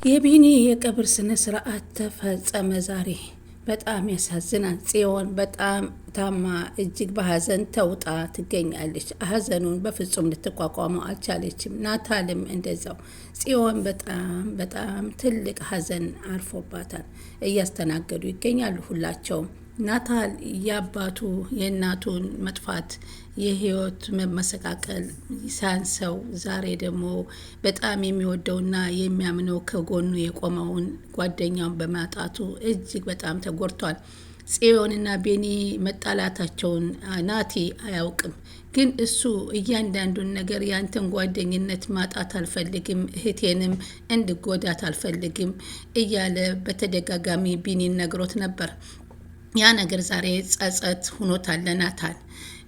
የቢኒ የቀብር ስነ ስርዓት ተፈጸመ ዛሬ። በጣም ያሳዝናል። ጽዮን በጣም ታማ እጅግ በሀዘን ተውጣ ትገኛለች። ሀዘኑን በፍጹም ልትቋቋመው አልቻለችም። ናታልም እንደዛው። ጽዮን በጣም ትልቅ ሀዘን አርፎባታል። እያስተናገዱ ይገኛሉ ሁላቸውም። ናታል የአባቱ የእናቱን መጥፋት የህይወት መመሰቃቀል ሳንሰው ዛሬ ደግሞ በጣም የሚወደውና የሚያምነው ከጎኑ የቆመውን ጓደኛውን በማጣቱ እጅግ በጣም ተጎድቷል። ጽዮንና ቤኒ መጣላታቸውን ናቲ አያውቅም። ግን እሱ እያንዳንዱን ነገር ያንተን ጓደኝነት ማጣት አልፈልግም፣ እህቴንም እንድጎዳት አልፈልግም እያለ በተደጋጋሚ ቢኒን ነግሮት ነበር። ያ ነገር ዛሬ ጸጸት ሁኖታል ለናታል።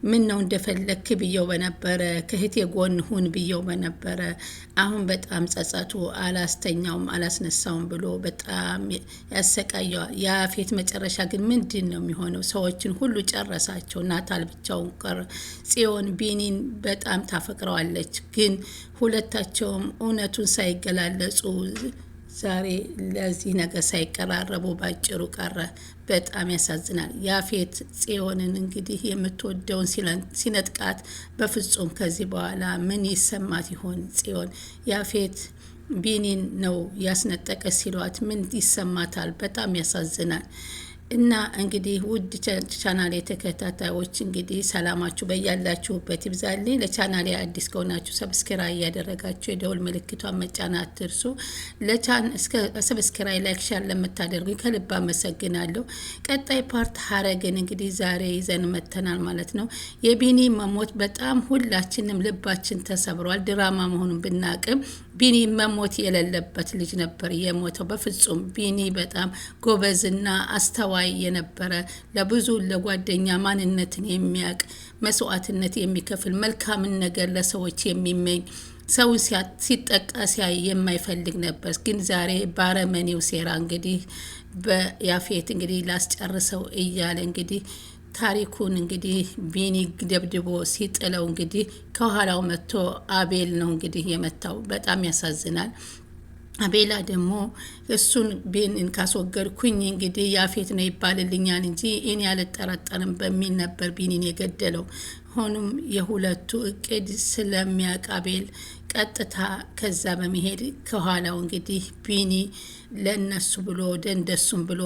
ምን ነው እንደፈለክ ብየው በነበረ፣ ከህቴ ጎን ሁን ብየው በነበረ፣ አሁን በጣም ጸጸቱ አላስተኛውም አላስነሳውም ብሎ በጣም ያሰቃየዋል። የአፌት መጨረሻ ግን ምንድን ነው የሚሆነው? ሰዎችን ሁሉ ጨረሳቸው። ናታል ብቻውን ቀረ። ጽዮን ቢኒን በጣም ታፈቅረዋለች። ግን ሁለታቸውም እውነቱን ሳይገላለጹ ዛሬ ለዚህ ነገር ሳይቀራረቡ ባጭሩ ቀረ። በጣም ያሳዝናል። ያፌት ጽዮንን እንግዲህ የምትወደውን ሲነጥቃት በፍጹም ከዚህ በኋላ ምን ይሰማት ይሆን? ጽዮን ያፌት ቢኒን ነው ያስነጠቀ ሲሏት ምን ይሰማታል? በጣም ያሳዝናል። እና እንግዲህ ውድ ቻናሌ ተከታታዮች እንግዲህ ሰላማችሁ በያላችሁበት ይብዛልኝ። ለቻናሌ አዲስ ከሆናችሁ ሰብስክራይብ እያደረጋችሁ የደውል ምልክቷን መጫን አትርሱ። ሰብስክራይብ፣ ላይክ፣ ሼር ለምታደርጉኝ ከልብ አመሰግናለሁ። ቀጣይ ፓርት ሀረግን እንግዲህ ዛሬ ይዘን መተናል ማለት ነው። የቢኒ መሞት በጣም ሁላችንም ልባችን ተሰብሯል። ድራማ መሆኑን ብናቅም ቢኒ መሞት የሌለበት ልጅ ነበር የሞተው። በፍጹም ቢኒ በጣም ጎበዝና አስተዋይ የነበረ ለብዙ ለጓደኛ ማንነትን የሚያውቅ መስዋዕትነት የሚከፍል መልካምን ነገር ለሰዎች የሚመኝ ሰው ሲጠቃ ሲያይ የማይፈልግ ነበር። ግን ዛሬ ባረመኔው ሴራ እንግዲህ በያፌት እንግዲህ ላስጨርሰው እያለ እንግዲህ ታሪኩን እንግዲህ ቢኒ ደብድቦ ሲጥለው እንግዲህ ከኋላው መጥቶ አቤል ነው እንግዲህ የመታው። በጣም ያሳዝናል። አቤላ ደግሞ እሱን ቢኒን ካስወገድኩኝ እንግዲህ ያፌት ነው ይባልልኛል እንጂ እኔ አልጠራጠርም በሚል ነበር ቢኒን የገደለው። ሆኖም የሁለቱ እቅድ ስለሚያውቅ አቤል ቀጥታ ከዛ በመሄድ ከኋላው እንግዲህ ቢኒ ለነሱ ብሎ ደንደሱም ብሎ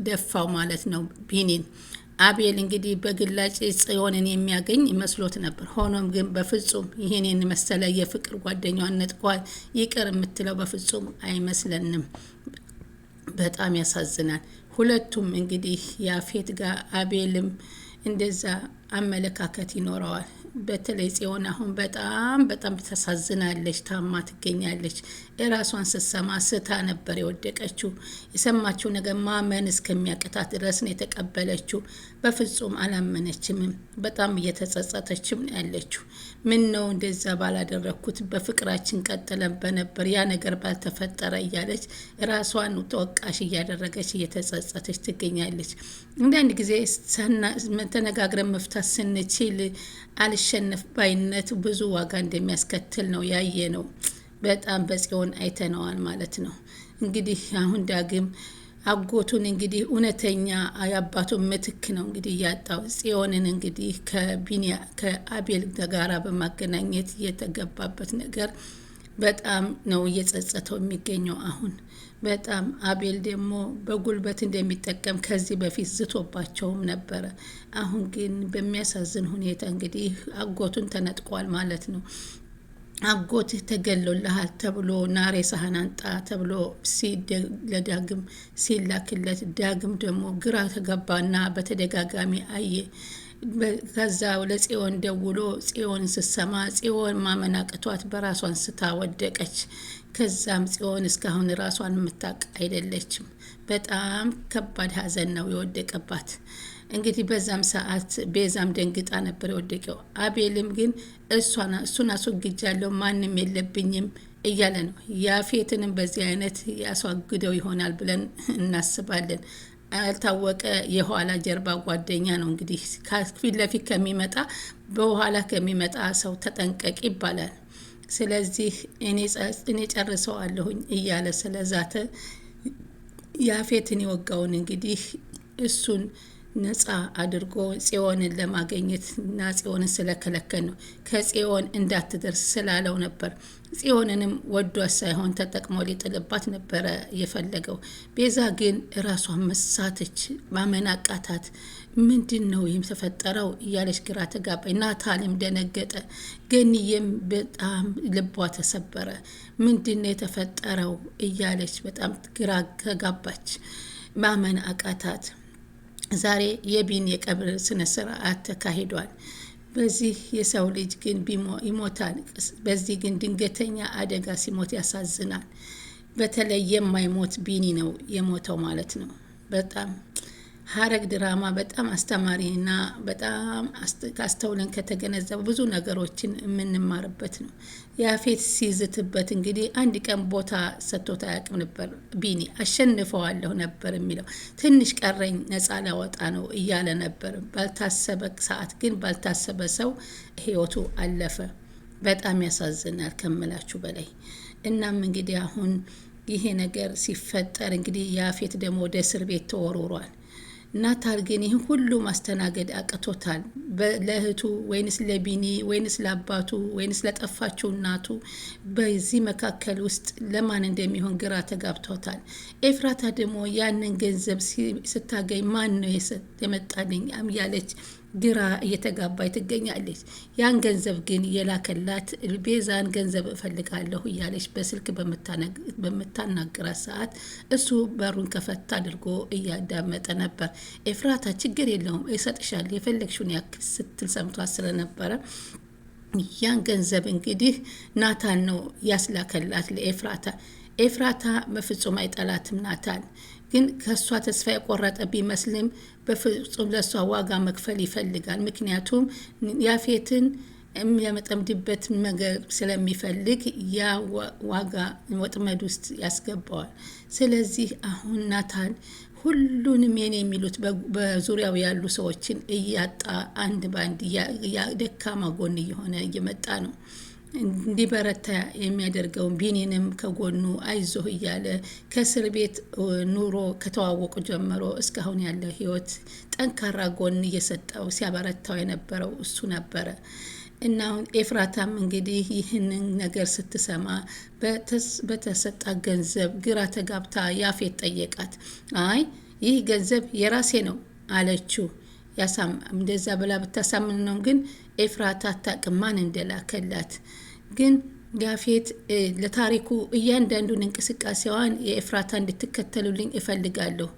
ደፋው ማለት ነው ቢኒን። አቤል እንግዲህ በግላጭ ጽዮንን የሚያገኝ መስሎት ነበር። ሆኖም ግን በፍጹም ይህን የመሰለ የፍቅር ጓደኛዋን ነጥቋል ይቅር የምትለው በፍጹም አይመስለንም። በጣም ያሳዝናል። ሁለቱም እንግዲህ ያፌት ጋር አቤልም እንደዛ አመለካከት ይኖረዋል። በተለይ ጽዮን አሁን በጣም ተሳዝናለች። ታማ ትገኛለች። እራሷን ስትሰማ ስታ ነበር የወደቀችው። የሰማችው ነገር ማመን እስከሚያቅታት ድረስ ነው የተቀበለችው። በፍጹም አላመነችምም። በጣም እየተጸጸተችም ነው ያለችው። ምን ነው እንደዛ ባላደረኩት፣ በፍቅራችን ቀጥለን በነበር ያ ነገር ባልተፈጠረ እያለች ራሷን ተወቃሽ እያደረገች እየተጸጸተች ትገኛለች። አንዳንድ ጊዜ ተነጋግረን መፍታት ስንችል አልሸነፍ ባይነት ብዙ ዋጋ እንደሚያስከትል ነው ያየ ነው። በጣም በጽዮን አይተነዋል ማለት ነው። እንግዲህ አሁን ዳግም አጎቱን እንግዲህ እውነተኛ የአባቱን ምትክ ነው እንግዲህ ያጣው። ጽዮንን እንግዲህ ከአቤል ጋራ በማገናኘት የተገባበት ነገር በጣም ነው እየጸጸተው የሚገኘው። አሁን በጣም አቤል ደግሞ በጉልበት እንደሚጠቀም ከዚህ በፊት ዝቶባቸውም ነበረ። አሁን ግን በሚያሳዝን ሁኔታ እንግዲህ አጎቱን ተነጥቋል ማለት ነው። አጎትህ ተገሎልሃል ተብሎ ናሬ ሳህን አንጣ ተብሎ ለዳግም ሲላክለት ዳግም ደግሞ ግራ ተገባና በተደጋጋሚ አየ። ከዛ ለጽዮን ደውሎ ጽዮን ስትሰማ ጽዮን ማመን አቅቷት በራሷን ስታ ወደቀች። ከዛም ጽዮን እስካሁን ራሷን የምታውቅ አይደለችም። በጣም ከባድ ሀዘን ነው የወደቀባት። እንግዲህ በዛም ሰዓት ቤዛም ደንግጣ ነበር የወደቀው። አቤልም ግን እሱን አስወግጃለሁ ማንም የለብኝም እያለ ነው። ያፌትንም በዚህ አይነት ያስዋግደው ይሆናል ብለን እናስባለን። ያልታወቀ የኋላ ጀርባ ጓደኛ ነው እንግዲህ ከፊት ለፊት ከሚመጣ በኋላ ከሚመጣ ሰው ተጠንቀቅ ይባላል። ስለዚህ እኔ ጨርሰዋለሁኝ እያለ ስለዛተ ያፌትን የወጋውን እንግዲህ እሱን ነፃ አድርጎ ጽዮንን ለማግኘት እና ጽዮንን ስለከለከል ነው ከጽዮን እንዳትደርስ ስላለው ነበር። ጽዮንንም ወዷት ሳይሆን ተጠቅሞ ሊጥልባት ነበረ የፈለገው። ቤዛ ግን ራሷን መሳተች፣ ማመን አቃታት። ምንድን ነው ይህም ተፈጠረው እያለች ግራ ተጋባች። ናታልም ደነገጠ። ገኒዬም በጣም ልቧ ተሰበረ። ምንድን ነው የተፈጠረው እያለች በጣም ግራ ተጋባች፣ ማመን አቃታት። ዛሬ የቢን የቀብር ስነ ስርዓት ተካሂዷል። በዚህ የሰው ልጅ ግን ይሞታል። በዚህ ግን ድንገተኛ አደጋ ሲሞት ያሳዝናል። በተለይ የማይሞት ቢኒ ነው የሞተው ማለት ነው። በጣም ሐረግ ድራማ በጣም አስተማሪና በጣም አስተውለን ከተገነዘቡ ብዙ ነገሮችን የምንማርበት ነው። ያፌት ሲዝትበት እንግዲህ አንድ ቀን ቦታ ሰጥቶት አያውቅም ነበር። ቢኒ አሸንፈዋለሁ ነበር የሚለው። ትንሽ ቀረኝ ነፃ ላወጣ ነው እያለ ነበር። ባልታሰበ ሰዓት ግን ባልታሰበ ሰው ህይወቱ አለፈ። በጣም ያሳዝናል ከምላችሁ በላይ። እናም እንግዲህ አሁን ይሄ ነገር ሲፈጠር እንግዲህ ያፌት ደግሞ ወደ እስር ቤት ተወርውሯል። ናታል ግን ይህን ሁሉ ማስተናገድ አቅቶታል። ለእህቱ ወይንስ ለቢኒ ወይንስ ለአባቱ ወይንስ ለጠፋችው እናቱ በዚህ መካከል ውስጥ ለማን እንደሚሆን ግራ ተጋብቶታል። ኤፍራታ ደግሞ ያንን ገንዘብ ስታገኝ ማን ነው የመጣልኝ ያለች ግራ እየተጋባይ ትገኛለች። ያን ገንዘብ ግን የላከላት ቤዛን ገንዘብ እፈልጋለሁ እያለች በስልክ በምታናግራት ሰዓት እሱ በሩን ከፈታ አድርጎ እያዳመጠ ነበር። ኤፍራታ ችግር የለውም እሰጥሻለሁ የፈለግሽውን ያክል ስትል ሰምቷት ስለነበረ ያን ገንዘብ እንግዲህ ናታን ነው ያስላከላት ለኤፍራታ። ኤፍራታ በፍጹም አይጠላትም ናታን። ግን ከሷ ተስፋ የቆረጠ ቢመስልም በፍጹም ለሷ ዋጋ መክፈል ይፈልጋል። ምክንያቱም ያፌትን የሚያመጠምድበት ነገር ስለሚፈልግ ያ ዋጋ ወጥመድ ውስጥ ያስገባዋል። ስለዚህ አሁን ናታን ሁሉንም የኔ የሚሉት በዙሪያው ያሉ ሰዎችን እያጣ አንድ ባንድ ደካማ ጎን እየሆነ እየመጣ ነው። እንዲበረታ የሚያደርገውን ቢኒንም ከጎኑ አይዞህ እያለ ከእስር ቤት ኑሮ ከተዋወቁ ጀምሮ እስካሁን ያለው ህይወት ጠንካራ ጎን እየሰጠው ሲያበረታው የነበረው እሱ ነበረ። እና አሁን ኤፍራታም እንግዲህ ይህንን ነገር ስትሰማ በተሰጣ ገንዘብ ግራ ተጋብታ ያፌት ጠየቃት። አይ ይህ ገንዘብ የራሴ ነው አለችው። እንደዛ ብላ ብታሳምን ነው። ግን ኤፍራታ አታውቅም ማን እንደላከላት። ግን ያፌት ለታሪኩ እያንዳንዱን እንቅስቃሴዋን የኤፍራታ እንድትከተሉልኝ እፈልጋለሁ።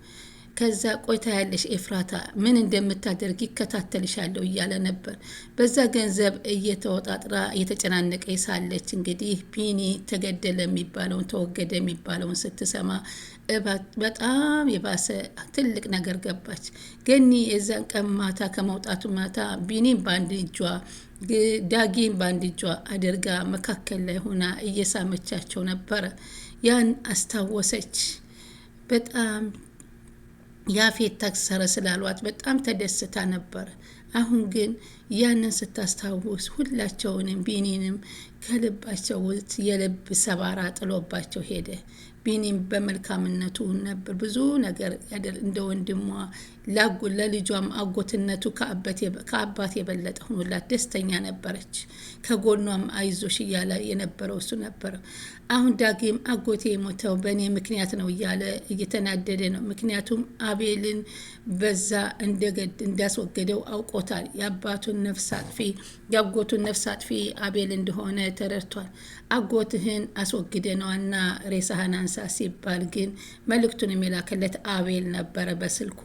ከዛ ቆይታ ያለሽ ኤፍራታ ምን እንደምታደርግ ይከታተልሻለሁ እያለ ነበር። በዛ ገንዘብ እየተወጣጥራ እየተጨናነቀ ሳለች እንግዲህ ቢኒ ተገደለ የሚባለውን ተወገደ የሚባለውን ስትሰማ በጣም የባሰ ትልቅ ነገር ገባች። ገኒ የዛን ቀን ማታ ከመውጣቱ ማታ ቢኒን በአንድ እጇ ዳጊን በአንድ እጇ አድርጋ መካከል ላይ ሆና እየሳመቻቸው ነበረ። ያን አስታወሰች። በጣም ያፌት ታክሰረ ስላሏት በጣም ተደስታ ነበር። አሁን ግን ያንን ስታስታውስ ሁላቸውንም ቢኒንም ከልባቸው ውስጥ የልብ ሰባራ ጥሎባቸው ሄደ። ቢኒም በመልካምነቱ ነበር ብዙ ነገር እንደ ወንድሟ ለልጇም አጎትነቱ ከአባት የበለጠ ሆኖላት ደስተኛ ነበረች። ከጎኗም አይዞሽ እያለ የነበረው እሱ ነበር። አሁን ዳግም አጎቴ የሞተው በእኔ ምክንያት ነው እያለ እየተናደደ ነው። ምክንያቱም አቤልን በዛ እንዳስወገደው አውቆታል። የአባቱን ነፍስ አጥፊ የአጎቱን ነፍስ አጥፊ አቤል እንደሆነ ተረድቷል። አጎትህን አስወግደነዋና ሬሳህን አንሳ ሲባል ግን መልእክቱን የሚላከለት አቤል ነበረ በስልኩ።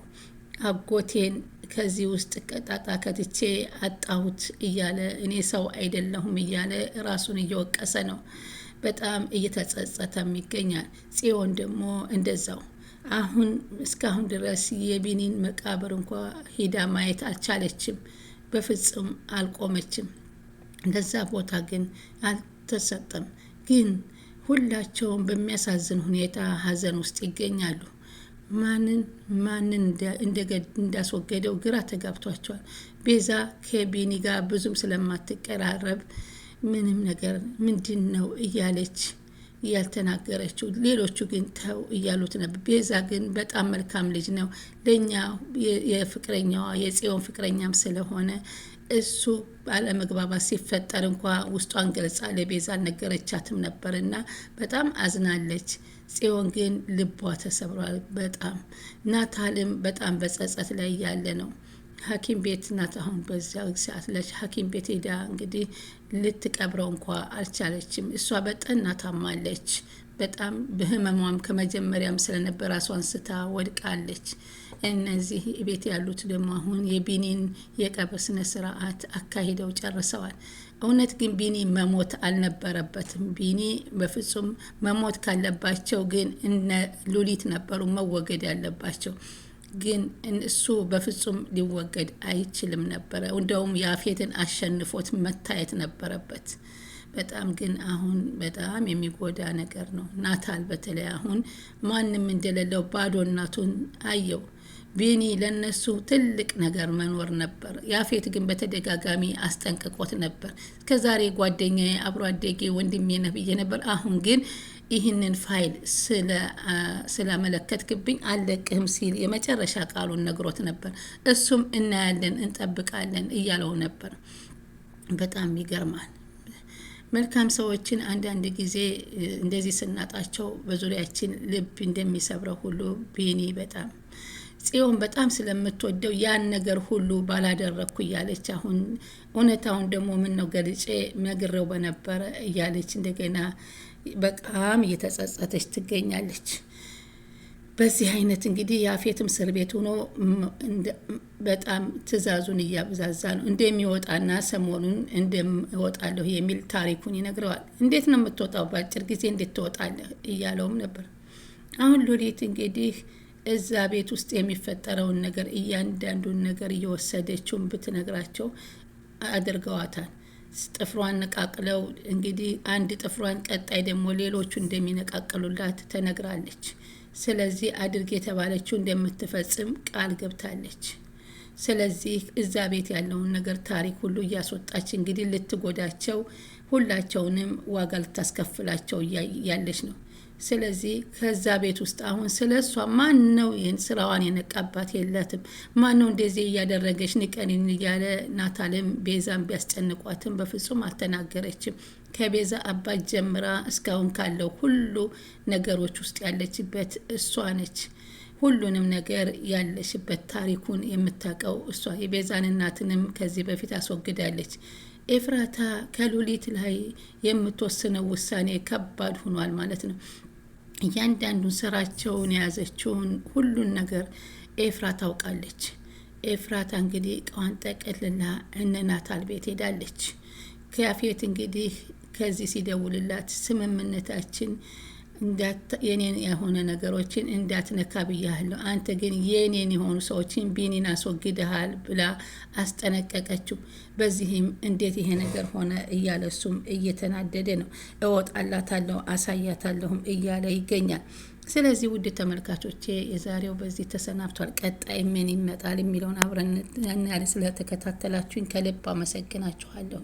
አጎቴን ከዚህ ውስጥ ቀጣጣ ከትቼ አጣሁት እያለ እኔ ሰው አይደለሁም እያለ ራሱን እየወቀሰ ነው። በጣም እየተጸጸተም ይገኛል። ጽዮን ደግሞ እንደዛው። አሁን እስካሁን ድረስ የቢኒን መቃብር እንኳ ሂዳ ማየት አልቻለችም። በፍጹም አልቆመችም። እንደዛ ቦታ ግን አልተሰጠም። ግን ሁላቸውም በሚያሳዝን ሁኔታ ሀዘን ውስጥ ይገኛሉ። ማንን እንዳስወገደው ግራ ተጋብቷቸዋል። ቤዛ ከቢኒ ጋር ብዙም ስለማትቀራረብ ምንም ነገር ምንድን ነው እያለች ያልተናገረችው። ሌሎቹ ግን ተው እያሉት ነበር። ቤዛ ግን በጣም መልካም ልጅ ነው ለኛ የፍቅረኛዋ የጽዮን ፍቅረኛም ስለሆነ እሱ ባለመግባባት ሲፈጠር እንኳ ውስጧን ገልጻ ለቤዛ አልነገረቻትም ነበርና በጣም አዝናለች። ጽዮን ግን ልቧ ተሰብሯል በጣም። ናታልም በጣም በጸጸት ላይ ያለ ነው። ሐኪም ቤት ናት አሁን በዚያ ሰዓት ላይ ሐኪም ቤት ሄዳ እንግዲህ ልትቀብረው እንኳ አልቻለችም። እሷ በጠና ታማለች። በጣም በህመሟም ከመጀመሪያም ስለነበር ራሷን ስታ ወድቃለች። እነዚህ ቤት ያሉት ደግሞ አሁን የቢኒን የቀብር ስነ ስርዓት አካሂደው ጨርሰዋል። እውነት ግን ቢኒ መሞት አልነበረበትም። ቢኒ በፍጹም መሞት ካለባቸው ግን እነ ሉሊት ነበሩ መወገድ ያለባቸው። ግን እሱ በፍጹም ሊወገድ አይችልም ነበረ። እንደውም ያፌትን አሸንፎት መታየት ነበረበት። በጣም ግን አሁን በጣም የሚጎዳ ነገር ነው። ናታል በተለይ አሁን ማንም እንደሌለው ባዶ እናቱን አየው። ቢኒ ለነሱ ትልቅ ነገር መኖር ነበር። ያፌት ግን በተደጋጋሚ አስጠንቅቆት ነበር። ከዛሬ ጓደኛዬ አብሮ አደጌ ወንድሜ ነህ ብዬ ነበር። አሁን ግን ይህንን ፋይል ስለመለከትክብኝ አለቅህም ሲል የመጨረሻ ቃሉን ነግሮት ነበር። እሱም እናያለን እንጠብቃለን እያለው ነበር። በጣም ይገርማል። መልካም ሰዎችን አንዳንድ ጊዜ እንደዚህ ስናጣቸው በዙሪያችን ልብ እንደሚሰብረው ሁሉ ቢኒ በጣም ጽዮን በጣም ስለምትወደው ያን ነገር ሁሉ ባላደረኩ እያለች አሁን እውነታውን ደግሞ ምን ነው ገልጬ ነግሬው በነበረ እያለች እንደገና በጣም እየተጸጸተች ትገኛለች። በዚህ አይነት እንግዲህ ያፌትም እስር ቤት ሆኖ በጣም ትዕዛዙን እያበዛዛ ነው እንደሚወጣና ሰሞኑን እንደምወጣለሁ የሚል ታሪኩን ይነግረዋል። እንዴት ነው የምትወጣው? በአጭር ጊዜ እንዴት ትወጣለህ እያለውም ነበር። አሁን ሉሊት እንግዲህ እዛ ቤት ውስጥ የሚፈጠረውን ነገር እያንዳንዱን ነገር እየወሰደችውን ብትነግራቸው አድርገዋታል። ጥፍሯን ነቃቅለው እንግዲህ አንድ ጥፍሯን ቀጣይ ደግሞ ሌሎቹ እንደሚነቃቅሉላት ተነግራለች። ስለዚህ አድርግ የተባለችው እንደምትፈጽም ቃል ገብታለች። ስለዚህ እዛ ቤት ያለውን ነገር ታሪክ ሁሉ እያስወጣች እንግዲህ ልትጎዳቸው ሁላቸውንም ዋጋ ልታስከፍላቸው ያለች ነው። ስለዚህ ከዛ ቤት ውስጥ አሁን ስለሷ ማን ነው ይህን ስራዋን የነቃባት? የላትም። ማን ነው እንደዚህ እያደረገች ንቀኒን እያለ ናታልም ቤዛን ቢያስጨንቋትም በፍጹም አልተናገረችም። ከቤዛ አባት ጀምራ እስካሁን ካለው ሁሉ ነገሮች ውስጥ ያለችበት እሷ ነች። ሁሉንም ነገር ያለችበት ታሪኩን የምታውቀው እሷ። የቤዛን እናትንም ከዚህ በፊት አስወግዳለች። ኤፍራታ ከሉሊት ላይ የምትወስነው ውሳኔ ከባድ ሆኗል ማለት ነው። እያንዳንዱን ስራቸውን የያዘችውን ሁሉን ነገር ኤፍራታ ታውቃለች። ኤፍራታ እንግዲህ እቃዋን ጠቅልላ እነ ናታል ቤት ሄዳለች። ከያፌት እንግዲህ ከዚህ ሲደውልላት ስምምነታችን የኔን የሆነ ነገሮችን እንዳትነካ ብያለሁ፣ አንተ ግን የኔን የሆኑ ሰዎችን ቢኒን አስወግደሃል ብላ አስጠነቀቀችው። በዚህም እንዴት ይሄ ነገር ሆነ እያለ እሱም እየተናደደ ነው። እወጣላታለሁ አሳያታለሁም እያለ ይገኛል። ስለዚህ ውድ ተመልካቾቼ የዛሬው በዚህ ተሰናብቷል። ቀጣይ ምን ይመጣል የሚለውን አብረን ስለተከታተላችሁኝ ከልብ አመሰግናችኋለሁ።